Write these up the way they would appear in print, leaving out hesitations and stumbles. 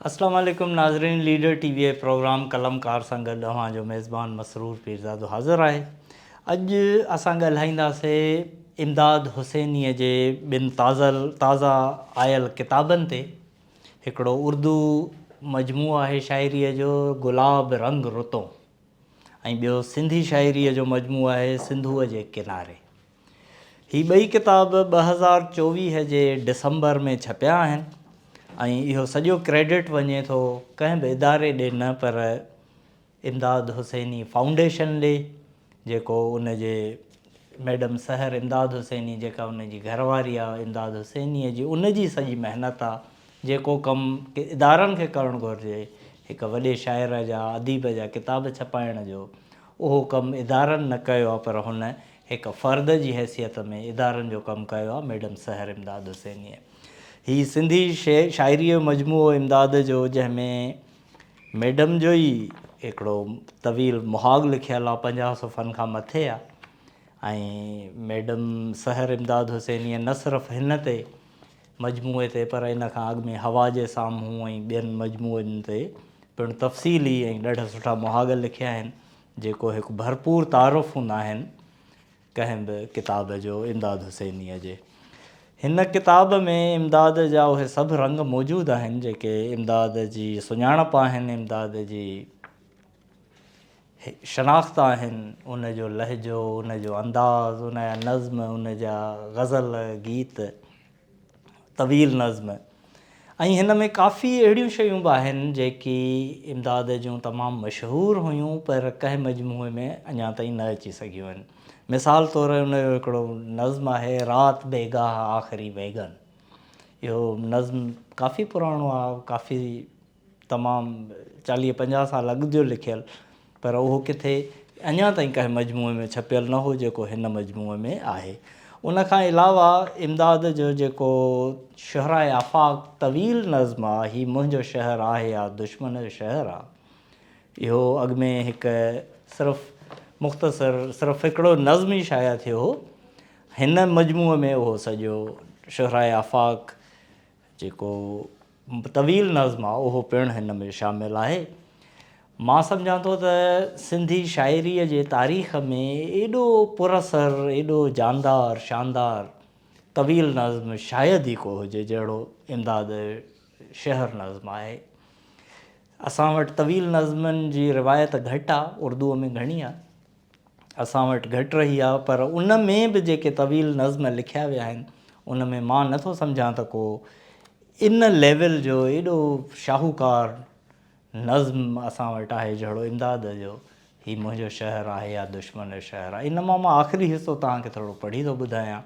अस्सलाम वालेकुम नाज़रीन। लीडर टीवी प्रोग्राम कलमकार सां गॾु जो मेज़बान मसरूर पीरज़ादो हाज़िर आहे। अॼु असां ॻाल्हाईंदासीं इमदाद हुसैनीअ जे ॿिनि ताज़ा आयल किताबनि ते। हिकिड़ो उर्दू मजमू आहे शाइरीअ जो गुलाब रंग रुतो, ऐं ॿियो सिंधी शाइरीअ जो मजमू आहे सिंधूअ जे किनारे। ही ॿई किताब 2024 जे डिसंबर में छपिया आहिनि ऐं इहो सॼो क्रेडिट वञे थो कंहिं बि इदारे ॾे न, पर इमदाद हुसैनी फाउंडेशन ॾे, जेको उन जे मैडम सहर इमदाद हुसैनी जेका उन जी घरवारी आहे इमदाद हुसैनीअ जी, उन जी सॼी महिनत आहे। जेको कमु इदारनि खे करणु घुरिजे, हिकु वॾे शाइर जा अदीब जा किताब छपाइण जो, उहो कमु इदारनि न कयो आहे, पर हुन हिकु फ़र्द जी हैसियत में इदारनि जो कमु कयो आहे मैडम सहर इमदाद हुसैनीअ। हीअ सिंधी शाइरीअ जो मजमूओ इमदाद जो, जंहिंमें मैडम जो ई हिकिड़ो तवील मुहाग लिखियलु आहे, 50 सुफ़्हनि खां मथे आहे। ऐं मैडम सहर इमदाद हुसैनीअ न सिर्फ़ु हिन ते मजमूए ते, पर इन खां अॻु में हवा जे साम्हूं ऐं ॿियनि मजमूअनि ते पिणु तफ़सीली ऐं ॾाढा सुठा मुहाग लिखिया आहिनि, जेको हिकु भरपूर तारुफ़ हूंदा आहिनि कंहिं बि किताब जो इमदाद हुसैनीअ जे। हिन किताब में इमदाद जा उहे सभु रंग मौजूदु आहिनि जेके इमदाद जी सुञाणप आहिनि, इमदाद जी शनाख़्त आहिनि, उन जो लहजो, उन जो अंदाज़, उन जा नज़्म, उन जा ग़ज़ल गीत, तवील नज़्म। ऐं हिन में काफ़ी अहिड़ियूं शयूं बि आहिनि जेकी इमदाद जूं तमामु मशहूरु हुयूं, पर कंहिं मजमूए में अञा ताईं न अची सघियूं आहिनि। मिसाल तौरु हुनजो हिकिड़ो नज़्म आहे रात बेगाह आख़िरी बैगन। इहो नज़्म काफ़ी पुराणो आहे, काफ़ी तमामु 40-50 साल अॻु जो लिखियलु, पर उहो किथे अञा ताईं कंहिं मजमूए में छपियलु न हो जेको हिन मजमूए में आहे। उन खां अलावा इमदाद जो जेको शुहराए आफ़ाक़ तवील नज़्म आहे, हीउ मुंहिंजो शहर आहे या दुश्मन जो शहर आहे, इहो अॻु में हिकु सिर्फ़ु हिकिड़ो नज़्म ई शाया थियो हो। हिन मजमूअ में उहो सॼो शुहराए आफ़ाक़ जेको तवील नज़्म आहे उहो पिणु हिन में शामिलु आहे। मां सम्झां थो त सिंधी शाइरीअ जे तारीख़ में एॾो पुरअसर, एॾो जानदार शानदार तवील नज़्म शायदि ई को हुजे जहिड़ो इमदाद शहर नज़्म आहे। असां वटि तवील नज़्मनि जी रिवायत घटि आहे, उर्दूअ में घणी आहे, असां वटि घटि रही आहे, पर उन में बि जेके तवील नज़्म लिखिया विया आहिनि उन में मां नथो सम्झां त को इन लेवल जो एॾो शाहूकार नज़्म असां वटि आहे जहिड़ो इमदाद जो हीउ मुंहिंजो शहर आहे या दुश्मन जो शहर आहे। इन मां आख़िरी हिसो तव्हांखे थोरो पढ़ी थो ॿुधायां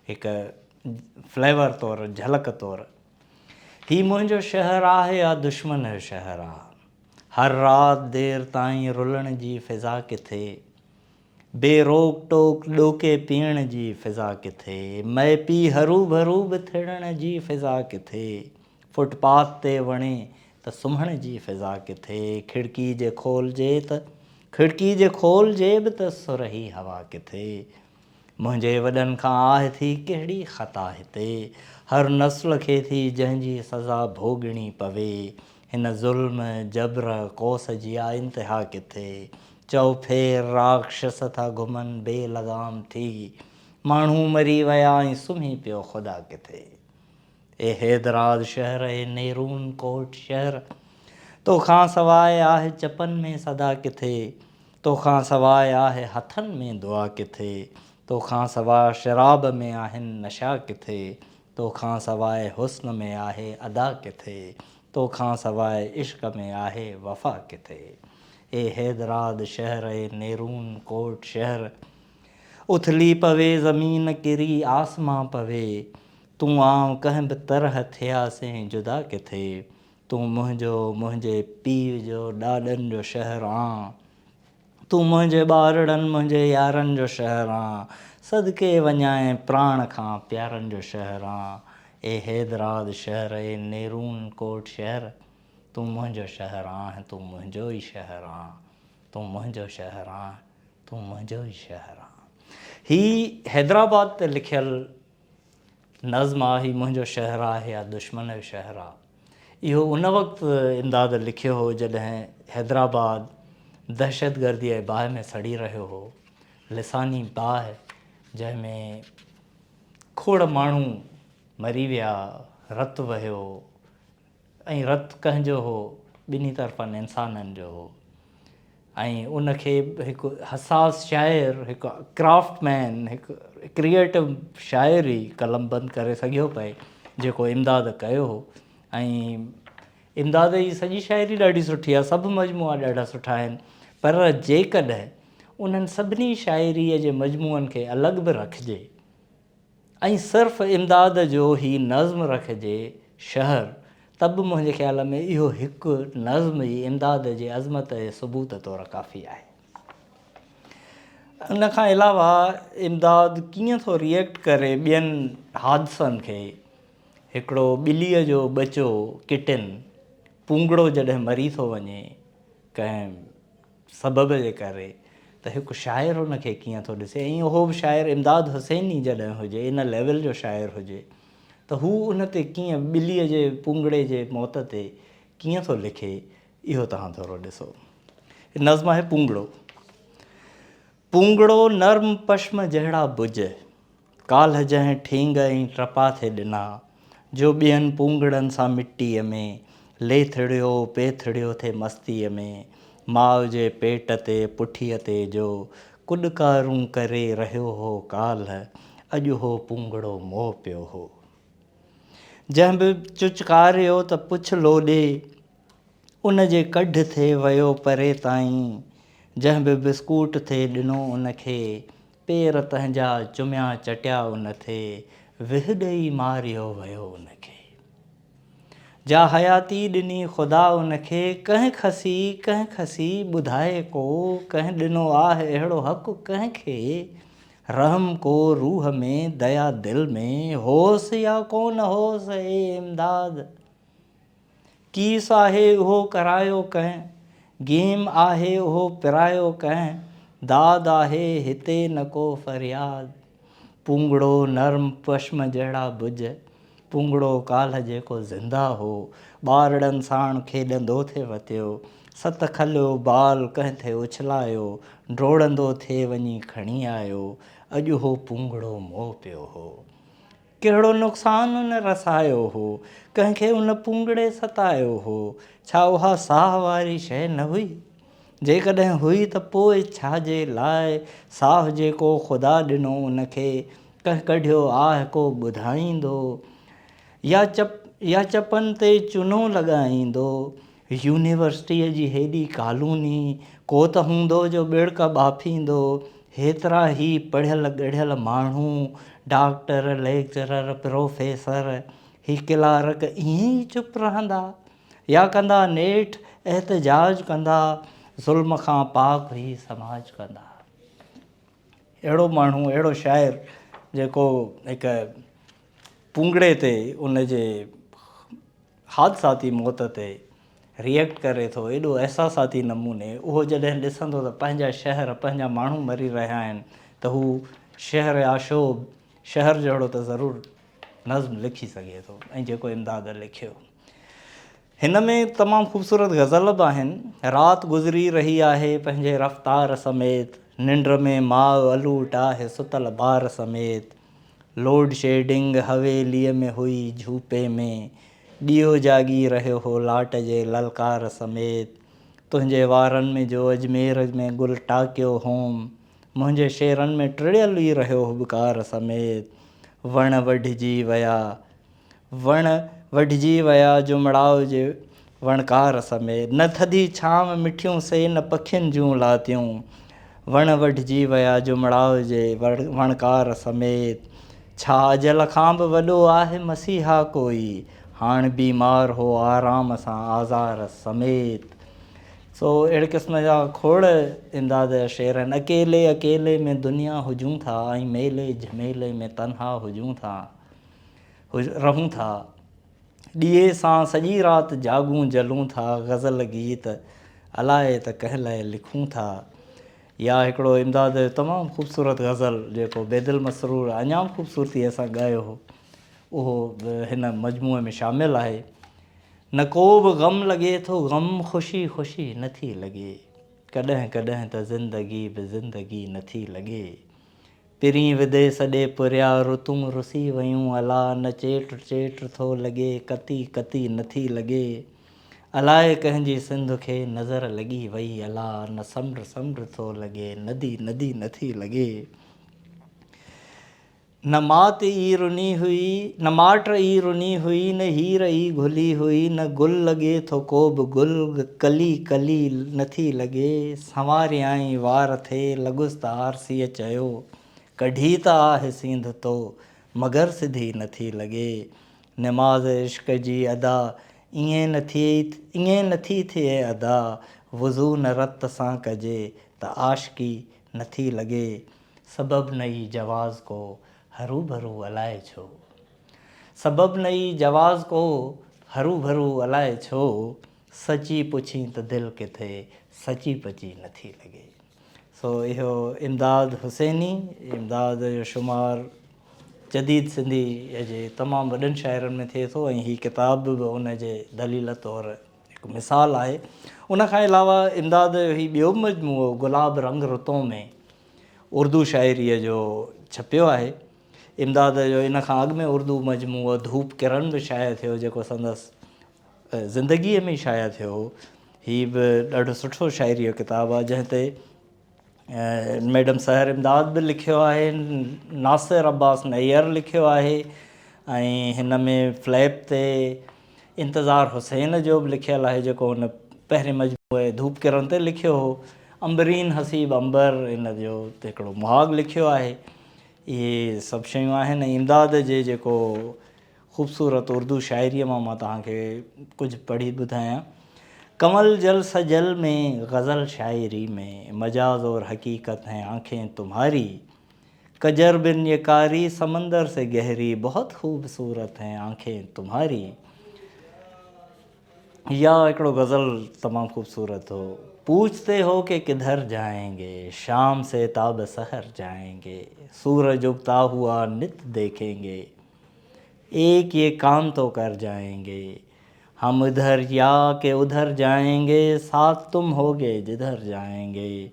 हिकु फ्लेवर तौरु, झलक तौरु। हीउ मुंहिंजो शहर आहे या दुश्मन जो शहर आहे, हर राति देरि ताईं रुलण जी फिज़ा किथे, बेरोक टोक ॾोके पीअण जी फिज़ा किथे, मै पी हरू भरू बि थिड़ण जी फिज़ा किथे, फुटपाथ ते वणे त सुम्हण जी फिज़ा किथे, खिड़की जे खोलजे बि त सुरही हवा किथे, मुंहिंजे वॾनि खां आहे थी कहिड़ी ख़ता हिते, हर नस्ल खे थी जंहिंजी सज़ा भोॻणी पवे, हिन ज़ुल्म जबर कोस जी आहे इंतिहा किथे, चओ फेर राक्षस था घुमनि बेलगाम थी, माण्हू मरी विया ऐं सुम्ही पियो ख़ुदा किथे, ए हैदराबाद शहर ए नेरून कोट शहर, तोखां सवाइ आहे चपनि में सदा किथे, तोखां सवाइ आहे हथनि में दुआ किथे, तोखां सवाइ शराब में आहिनि नशा किथे, तोखां सवाइ हुस्न में आहे अदा किथे, तोखां सवाइ इश्क में आहे वफ़ा किथे, ए हैदराबाद शहर ए नेरून कोट शहर, उथली पवे ज़मीन किरी आसमां पवे, तूं आऊं कंहिं बि तरह थियासीं जुदा किथे, तूं मुंहिंजो मुंहिंजे पीउ जो ॾाॾनि जो शहर आं, तूं मुंहिंजे ॿारड़नि मुंहिंजे यारनि जो शहर आं, सदके वञाए प्राण खां प्यारनि जो शहर आं, ए हैदराबाद शहर ए नेरून कोट शहर, तूं मुंहिंजो शहर आं, तूं मुंहिंजो ई शहर आं, तूं मुंहिंजो शहर आं, तूं मुंहिंजो ई शहर आं। हीउ हैदराबाद ते लिखियलु नज़्म आहे, हीउ मुंहिंजो शहर आहे या दुश्मन जो शहर आहे। इहो उन वक़्तु इमदाद लिखियो हो जॾहिं हैदराबाद दहशतगर्दी जे बाहि में सड़ी रहियो हो। लिसानी बाहि जंहिंमें खोड़ माण्हू मरी विया, रतु वहियो ऐं रतु कंहिंजो हो, ॿिन्ही तरफ़नि इंसाननि जो हो। ऐं उनखे हिकु हसास शाइर, हिकु क्राफ्टमैन, हिकु क्रिएटिव शाइरी कलमबंद करे सघियो पए जेको इमदाद कयो हो। ऐं इमदाद जी सॼी शाइरी ॾाढी सुठी आहे, सभु मजमूआ ॾाढा सुठा आहिनि, पर जेकॾहिं उन्हनि सभिनी शाइरीअ जे मजमूअनि खे अलॻि बि रखिजे ऐं सिर्फ़ु इमदाद जो ई नज़्म रखिजे शहर, त बि मुंहिंजे ख़्याल में इहो हिकु नज़्म ई इमदाद जे अज़मत जे सबूत तौरु काफ़ी आहे। उन खां अलावा इमदाद कीअं थो रिएक्ट करे ॿियनि हादसनि खे। हिकिड़ो ॿिलीअ जो ॿचो किटिन, पुंगड़ो जॾहिं मरी थो वञे कंहिं सबब जे करे, त हिकु शाइर हुनखे कीअं थो ॾिसे, ऐं उहो बि शाइर इमदाद हुसैनी जॾहिं हुजे, इन लेवल जो शाइर हुजे, त हू उन ते कीअं ॿिलीअ जे पुंगड़े जे मौत ते कीअं थो लिखे, इहो तव्हां थोरो ॾिसो। नज़्म आहे पुंगड़ो। पुंगड़ो नर्म पश्म जहिड़ा भुज, काल्ह जंहिं ठींग ऐं टपा थे ॾिना, जो ॿियनि पुंगड़नि सां मिटीअ में लेथड़ियो पेथड़ियो थे मस्तीअ में, माउ जे पेट ते पुठीअ ते जो कुॾकारूं करे रहियो हो काल्ह, अॼु हो पुंगड़ो मोह पियो हो। जंहिं बि चुचकारियो त पुछ लोॾे, उन जे कढ थे वियो परे ताईं, जंहिं बि बिस्कूट थे ॾिनो उनखे, पेर तंहिंजा चुमिया चटिया उन थे, विह ॾेई मारियो वियो उनखे। जा हयाती ॾिनी ख़ुदा उनखे, कंहिं खसी ॿुधाए को, कंहिं ॾिनो आहे अहिड़ो हक़ु कंहिंखे, रहम को रूह में दया दिलि में, होस या कोन होस ए इमदाद, कीस आहे उहो करायो कंहिं, गेम आहे उहो पिरायो कंहिं, दाद आहे हिते न को फरियाद। पुंगड़ो नर्म पश्म जहिड़ा भुज, पुंगड़ो काल्ह जेको ज़िंदा हो, ॿारड़नि साण खेॾंदो थे वतियो, सत खलियो बाल कंहिं थे उछलायो, डोड़ंदो थे वञी खणी आयो, अॼु हो पुंगड़ो मोह पियो हो। कहिड़ो नुक़सानु उन रसायो हो, कंहिंखे उन पुंगड़े सतायो हो, छा उहा साह वारी शइ न हुई, जेकॾहिं हुई त पोइ छाजे लाइ, साह जेको ख़ुदा ॾिनो उनखे, कंहिं कढियो आहे को ॿुधाईंदो, या चपनि ते चुनो लॻाईंदो, यूनिवर्सिटीअ जी हेॾी कॉलोनी, को त हूंदो जो ॿिड़क ॿाफींदो, हेतिरा ई पढ़ियल ॻढ़ियल माण्हू, डॉक्टर लेक्चरर प्रोफेसर, ही क्लार्क ईअं ई चुप रहंदा, या कंदा नेठि एहतजाज कंदा, ज़ुल्म खां पाक ही समाज कंदा। अहिड़ो माण्हू, अहिड़ो शाइर जेको हिकु पुंगड़े ते, उन जे हादसाती मौत ते रिएक्ट करे थो एॾो अहसासाती नमूने, उहो जॾहिं ॾिसंदो त पंहिंजा शहर, पंहिंजा माण्हू मरी रहिया आहिनि, त हू शहर आशोब, शहर जहिड़ो त ज़रूरु नज़्म लिखी सघे थो, ऐं जेको इमदाद लिखियो। हिन में तमामु ख़ूबसूरत गज़ल बि आहिनि। राति गुज़री रही आहे पंहिंजे रफ़्तार समेत, निंड में माउ अलूट आहे सुतल ॿार समेत, लोड शेडिंग हवेलीअ में हुई झूपे में, ॾीओ जाॻी रहियो हो लाट जे ललकार समेत, तुंहिंजे वारनि में जो अजमेर में गुल टाकियो होम, मुंहिंजे शेरनि में टिड़ियल ई रहियो हुबकार समेत, वण वढिजी विया जुमड़ाउ जे वणकार समेत, न थधी छांव मिठियूं से न पखियुनि जूं लातियूं, वण वढिजी विया जुमड़ाउ जे वणकार समेत, छा अजल खां बि वॾो आहे मसीहा कोई, हाणे बीमार हो आराम सां आज़ार समेत। सो अहिड़े क़िस्म जा खोड़ इमदाद जा शेर आहिनि। अकेले अकेले में दुनिया हुजूं था, ऐं मेले झमेले में तन्हा हुजूं था, रहूं था, ॾीए सां सॼी राति जागूं जलूं था, गज़ल गीत अलाए त कंहिं लाइ लिखूं था। या हिकिड़ो इमदाद तमामु ख़ूबसूरत गज़ल जेको बेदिल मसरूर अञा ख़ूबसूरतीअ सां ॻायो हो, उहो हिन मजमूए में शामिलु आहे। न को बि ग़म लॻे थो, ग़म ख़ुशी ख़ुशी नथी लॻे। कॾहिं कॾहिं त ज़िंदगी बि ज़िंदगी नथी लॻे। पिरीं विदे सॾे पुरिया ऋतूं रुसी वियूं अला, न चेट चेट थो लॻे, कती कती नथी लॻे। अलाए कंहिंजी सिंध खे नज़र लॻी वई अला, न समुंड समुंड थो लॻे, नदी नदी नथी लॻे। न मात ई रुनी हुई, न माट ई रुनी हुई, न हीर ई घुली हुई, न गुल लॻे थो को बि गुल, कली कली नथी लॻे। संवारियाई वार थे लॻुसि त आरसीअ चयो, कढी त आहे सींध तो मगर सिधी नथी लॻे। निमाज़ इश्क़ जी अदा ईअं नथी थिए अदा, वुज़ू न रत सां कजे त आशिकी नथी लॻे। सबबु नई जवाज़ को हरू भरू अलाए छो, सबबु नई जवाज़ को हरू भरू अलाए छो, सची पुछी त दिलि किथे सची पची नथी लॻे। सो इहो इमदाद हुसैनी, इमदाद जो शुमार जदीद सिंधी जे तमामु वॾनि शाइरनि में थिए थो, ऐं हीअ किताब बि उन जे दलील तौरु हिकु मिसाल आहे। उन खां अलावा इमदाद जो हीउ ॿियो मजमूओ गुलाब रंग रुतों में उर्दू शाइरीअ जो छपियो आहे। इमदाद जो इन खां अॻु में उर्दू मजमूओ धूप किरण बि शाया थियो, जेको संदसि ज़िंदगीअ में ई शाया थियो। हीअ बि ॾाढो सुठो शाइरी जो किताबु आहे, जंहिं ते मैडम सहर इमदाद बि लिखियो आहे, नासिर अब्बास नैयर लिखियो आहे, ऐं हिन में फ्लैप ते इंतज़ार हुसैन जो बि लिखियलु आहे, जेको हुन पहिरें मजमूए धूप किरण ते लिखियो हो। अंबरीन हसीब अंबर इन जो हिकिड़ो मुहाग लिखियो आहे। इहे सभु शयूं आहिनि। ऐं इमदाद जे जेको ख़ूबसूरत उर्दू शाइरीअ मां तव्हांखे कुझु पढ़ी ॿुधायां। कमल जल सजल में गज़ल शायरी में मजाज और हकीकत हैं आँखें तुम्हारी, कजर बिन ये कारी समंदर से गहरी, बहुत खूबसूरत हैं आँखें तुम्हारी। या हिकिड़ो गज़ल तमामु ख़ूबसूरत हो, पूछते हो कि किधर जाएंगे, शाम से ताब सहर जाएंगे, सूरज उगता हुआ नित देखेंगे, एक ये काम तो कर जाएंगे, हम इधर या के उधर जाएंगे, साथ तुम होगे जिधर जाएंगे,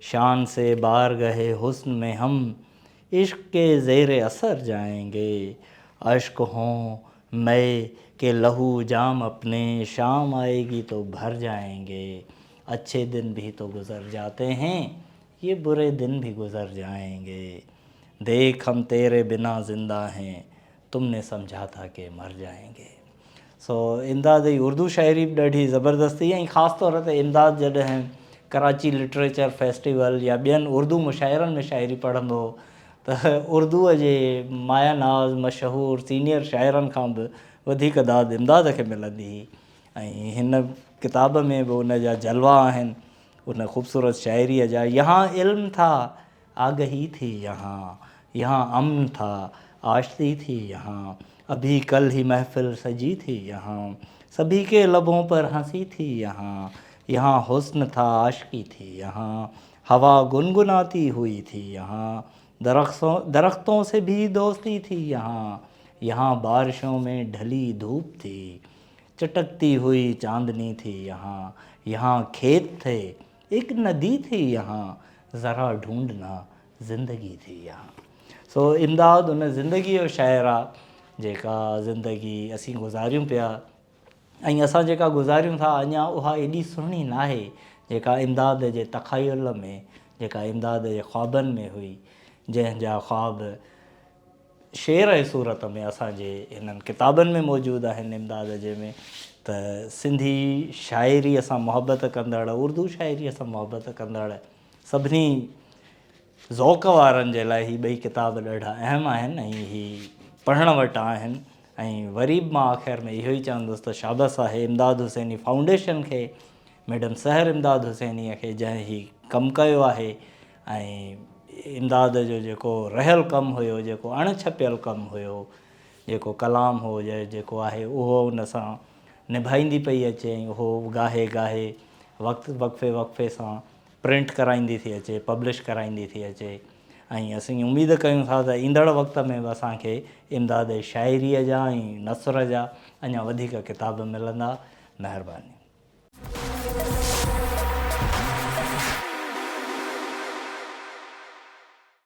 शान से बारगाहे हुस्न में हम इश्क के ज़ेरे असर जाएंगे, अश्क हों मैं के लहू जाम अपने, शाम आएगी तो भर जाएंगे, अच्छे दिन भी तो गुज़र जाते हैं, ये बुरे दिन भी गुज़र जाएंगे, देख हम तेरे बिना ज़िंदा हैं, तुमने समझा था कि मर जाएंगे। सो इमदाद जी उर्दू शाइरी बि ॾाढी ज़बरदस्ती, ऐं ख़ासि तौर ते इमदाद जॾहिं कराची लिटरेचर फेस्टिवल या ॿियनि उर्दू मुशाइरनि में शाइरी पढ़ंदो त उर्दूअ जे माया नाज़ मशहूरु सीनियर शाइरनि खां बि वधीक दाद इमदाद खे मिलंदी हुई। ऐं हिन किताब में बि उन जा जलवा आहिनि, उन ख़ूबसूरत शाइरीअ जा। यहाँ इल्म था आगही थी, यहाँ अमन था आश्ती थी, यहाँ अभी कल ही महफिल सजी थी, यहाँ सभी के लबों पर हंसी थी, यहाँ हुस्न था आशिकी थी, यहाँ हवा गुनगुनाती हुई थी, यहाँ दरख्तों से भी दोस्ती थी, यहाँ बारिशों में ढली धूप थी, चटकती हुई चांदनी थी, यहाँ खेत थे एक नदी थी, यहाँ ज़रा ढूंढना ज़िंदगी थी, यहाँ। सो इमदाद उन ज़िंदगीअ जो शाइर आहे, जेका ज़िंदगी असीं गुज़ारियूं पिया, ऐं असां जेका गुज़ारियूं था अञा उहा एॾी सुहिणी न आहे जेका इमदाद जे तख़युल में, जेका इमदाद जे ख़्वाबनि में हुई, जंहिंजा ख़्वाब शेर जी सूरत में असांजे हिननि किताबनि में मौजूदु आहिनि। इमदाद जे में त सिंधी शाइरीअ सां मुहबत कंदड़, उर्दू शाइरीअ सां मुहबत कंदड़ सभिनी ज़ौक़ वारनि जे लाइ हीअ ॿई किताब ॾाढा अहम आहिनि, ऐं हीअ पढ़ण वटि आहिनि। ऐं वरी बि मां आख़िर में इहो ई चवंदुसि त शाबस आहे इमदाद हुसैनी फाउंडेशन खे, मैडम सहर इमदाद हुसैनीअ खे, जंहिं हीअ कमु कयो आहे। ऐं इमदाद जो जेको रहियल कमु हुयो, जेको अणछपियल कमु हुयो, जेको कलाम हो जेको आहे उहो उन सां निभाईंदी पई अचे, ऐं उहो गाहे गाहे वक़्तु वक़्फ़े सां प्रिंट कराईंदी थी अचे, पब्लिश कराईंदी थी अचे। ऐं असीं उमेदु कयूं था त ईंदड़ वक़्त में बि असांखे इमदाद शाइरीअ जा ऐं नसर जा अञा वधीक किताब मिलंदा। महिरबानी।